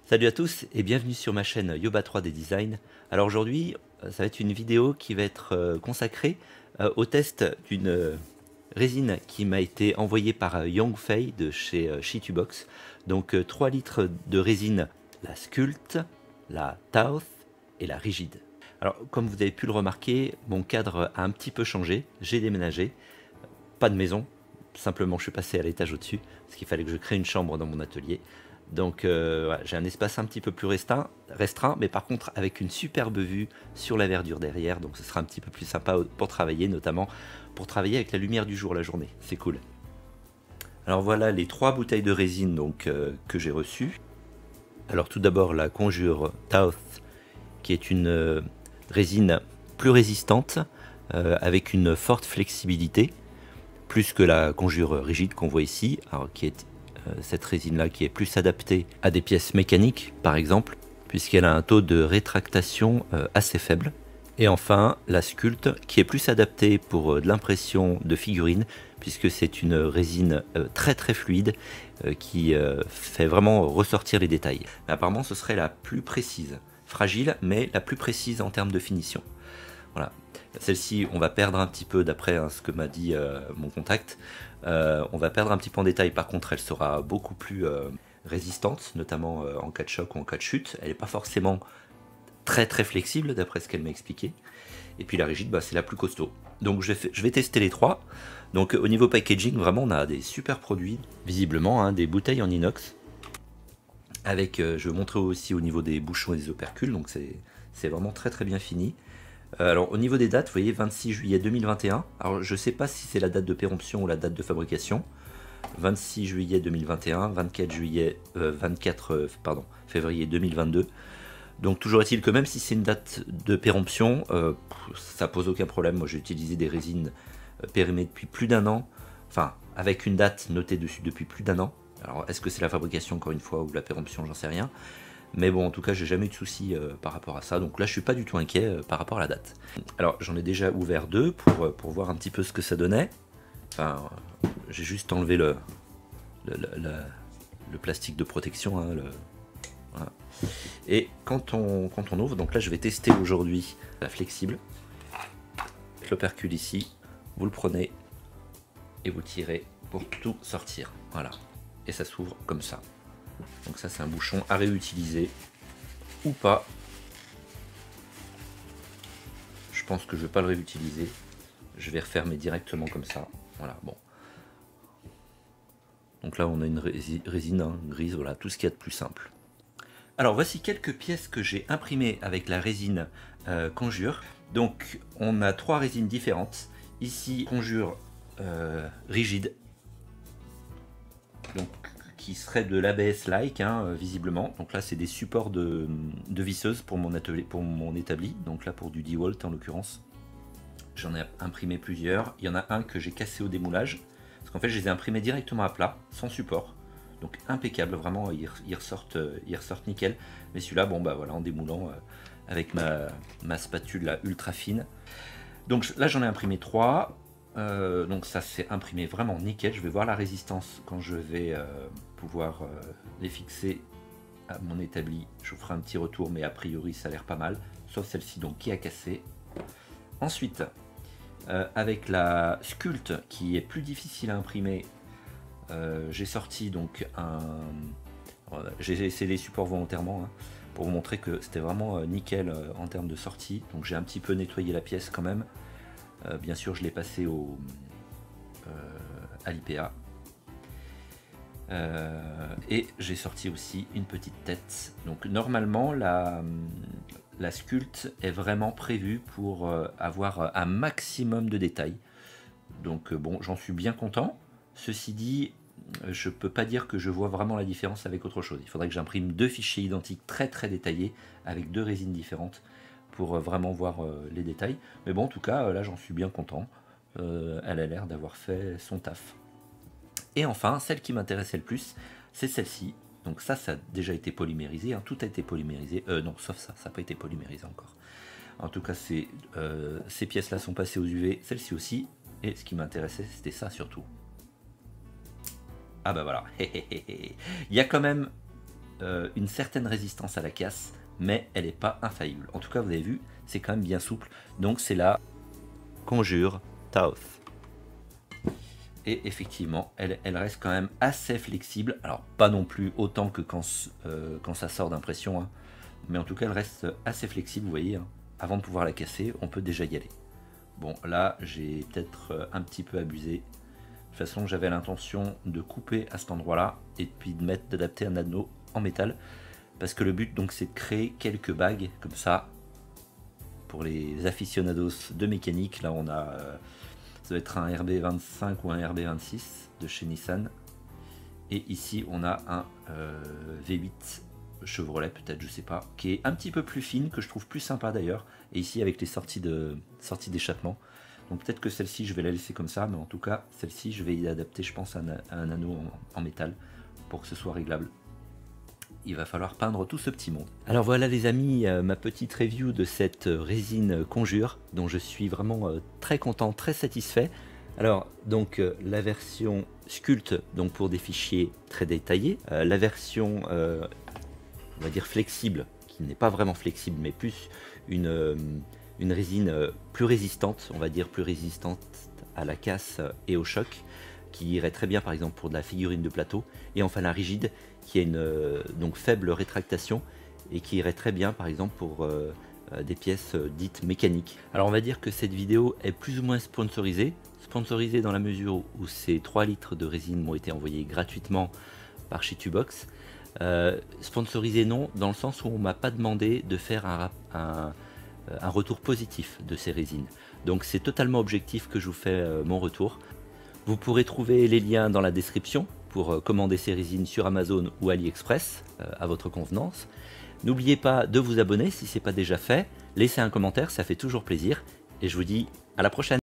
Salut à tous et bienvenue sur ma chaîne Yoba 3D Design. Alors aujourd'hui, ça va être une vidéo qui va être consacrée au test d'une résine qui m'a été envoyée par Yongfei de chez Shitubox. Donc 3 litres de résine, la Sculpt, la Tauth et la Rigide. Alors comme vous avez pu le remarquer, mon cadre a un petit peu changé, j'ai déménagé, pas de maison, simplement je suis passé à l'étage au-dessus, parce qu'il fallait que je crée une chambre dans mon atelier. Donc voilà, j'ai un espace un petit peu plus restreint, mais par contre avec une superbe vue sur la verdure derrière, donc ce sera un petit peu plus sympa pour travailler, notamment pour travailler avec la lumière du jour la journée, c'est cool. Alors voilà les 3 bouteilles de résine donc, que j'ai reçues. Alors tout d'abord la Conjure Tauth, qui est une résine plus résistante, avec une forte flexibilité, plus que la Conjure Rigide qu'on voit ici, alors, qui est cette résine là qui est plus adaptée à des pièces mécaniques par exemple, puisqu'elle a un taux de rétractation assez faible. Et enfin la Sculpt qui est plus adaptée pour de l'impression de figurines, puisque c'est une résine très fluide qui fait vraiment ressortir les détails. Mais apparemment ce serait la plus précise, fragile mais la plus précise en termes de finition. Voilà. Celle-ci, on va perdre un petit peu, d'après ce que m'a dit mon contact, on va perdre un petit peu en détail. Par contre, elle sera beaucoup plus résistante, notamment en cas de choc ou en cas de chute. Elle n'est pas forcément très flexible, d'après ce qu'elle m'a expliqué. Et puis la rigide, bah, c'est la plus costaud. Donc je vais tester les 3. Donc au niveau packaging, vraiment, on a des super produits, visiblement, hein, des bouteilles en inox. Avec, je vais vous montrer aussi au niveau des bouchons et des opercules, donc c'est vraiment très bien fini. Alors au niveau des dates, vous voyez 26 juillet 2021, alors je ne sais pas si c'est la date de péremption ou la date de fabrication, 26 juillet 2021, 24 février 2022, donc toujours est-il que même si c'est une date de péremption, ça pose aucun problème. Moi j'ai utilisé des résines périmées depuis plus d'un an, enfin avec une date notée dessus depuis plus d'un an. Alors est-ce que c'est la fabrication encore une fois ou la péremption, j'en sais rien. Mais bon, en tout cas, j'ai jamais eu de soucis par rapport à ça. Donc là, je suis pas du tout inquiet par rapport à la date. Alors, j'en ai déjà ouvert 2 pour voir un petit peu ce que ça donnait. Enfin, j'ai juste enlevé le plastique de protection. Hein, voilà. Et quand on ouvre, donc là, je vais tester aujourd'hui la flexible. L'opercule ici, vous le prenez et vous tirez pour tout sortir. Voilà. Et ça s'ouvre comme ça. Donc ça c'est un bouchon à réutiliser ou pas. Je pense que je vais pas le réutiliser. Je vais refermer directement comme ça. Voilà, bon. Donc là on a une résine hein, grise, voilà, tout ce qu'il y a de plus simple. Alors voici quelques pièces que j'ai imprimées avec la résine Conjure. Donc on a 3 résines différentes. Ici Conjure rigide. Donc qui serait de l'ABS-like hein, visiblement. Donc là c'est des supports de visseuse pour mon atelier, pour mon établi. Donc là pour du DeWalt en l'occurrence. J'en ai imprimé plusieurs. Il y en a un que j'ai cassé au démoulage. Parce qu'en fait je les ai imprimés directement à plat, sans support. Donc impeccable, vraiment ils ressortent nickel. Mais celui-là, bon bah voilà, en démoulant avec ma spatule là, ultra fine. Donc là j'en ai imprimé 3. Donc ça s'est imprimé vraiment nickel. Je vais voir la résistance quand je vais pouvoir les fixer à mon établi. Je vous ferai un petit retour, mais a priori ça a l'air pas mal, sauf celle-ci donc qui a cassé. Ensuite avec la Sculpt qui est plus difficile à imprimer, j'ai sorti donc j'ai essayé les supports volontairement hein, pour vous montrer que c'était vraiment nickel en termes de sortie. Donc j'ai un petit peu nettoyé la pièce quand même. Bien sûr, je l'ai passé à l'IPA. Et j'ai sorti aussi une petite tête. Donc normalement, la Sculpt est vraiment prévue pour avoir un maximum de détails. Donc bon, j'en suis bien content. Ceci dit, je peux pas dire que je vois vraiment la différence avec autre chose. Il faudrait que j'imprime 2 fichiers identiques très détaillés avec 2 résines différentes pour vraiment voir les détails. Mais bon, en tout cas, là, j'en suis bien content. Elle a l'air d'avoir fait son taf. Et enfin, celle qui m'intéressait le plus, c'est celle-ci. Donc ça a déjà été polymérisé. Hein. Tout a été polymérisé. Non, sauf ça n'a pas été polymérisé encore. En tout cas, ces pièces-là sont passées aux UV. Celle-ci aussi. Et ce qui m'intéressait, c'était ça surtout. Ah bah voilà. Il y a quand même une certaine résistance à la casse, mais elle n'est pas infaillible. En tout cas, vous avez vu, c'est quand même bien souple. Donc c'est la Conjure Taoth. Et effectivement, elle reste quand même assez flexible. Alors pas non plus autant que quand ça sort d'impression, hein. Mais en tout cas, elle reste assez flexible, vous voyez. Hein. Avant de pouvoir la casser, on peut déjà y aller. Bon, là, j'ai peut-être un petit peu abusé. De toute façon, j'avais l'intention de couper à cet endroit-là et puis d'adapter un anneau en métal. Parce que le but, donc, c'est de créer quelques bagues comme ça. Pour les aficionados de mécanique, là, on a... ça doit être un RB25 ou un RB26 de chez Nissan. Et ici, on a un V8 Chevrolet, peut-être, je sais pas, qui est un petit peu plus fine, que je trouve plus sympa d'ailleurs. Et ici, avec les sorties d'échappement. Donc peut-être que celle-ci, je vais la laisser comme ça, mais en tout cas, celle-ci, je vais y adapter, je pense, un anneau en métal pour que ce soit réglable. Il va falloir peindre tout ce petit monde. Alors voilà les amis, ma petite review de cette résine Conjure, dont je suis vraiment très content, très satisfait. Alors donc la version Sculpt, donc pour des fichiers très détaillés, la version on va dire flexible, qui n'est pas vraiment flexible, mais plus une résine plus résistante, on va dire plus résistante à la casse et au choc, qui irait très bien par exemple pour de la figurine de plateau, et enfin la rigide, qui a une donc faible rétractation, et qui irait très bien par exemple pour des pièces dites mécaniques. Alors on va dire que cette vidéo est plus ou moins sponsorisée dans la mesure où ces 3 litres de résine m'ont été envoyés gratuitement par chez Tubox. Sponsorisé non, dans le sens où on m'a pas demandé de faire un retour positif de ces résines. Donc c'est totalement objectif que je vous fais mon retour. Vous pourrez trouver les liens dans la description pour commander ces résines sur Amazon ou AliExpress à votre convenance. N'oubliez pas de vous abonner si ce n'est pas déjà fait. Laissez un commentaire, ça fait toujours plaisir. Et je vous dis à la prochaine.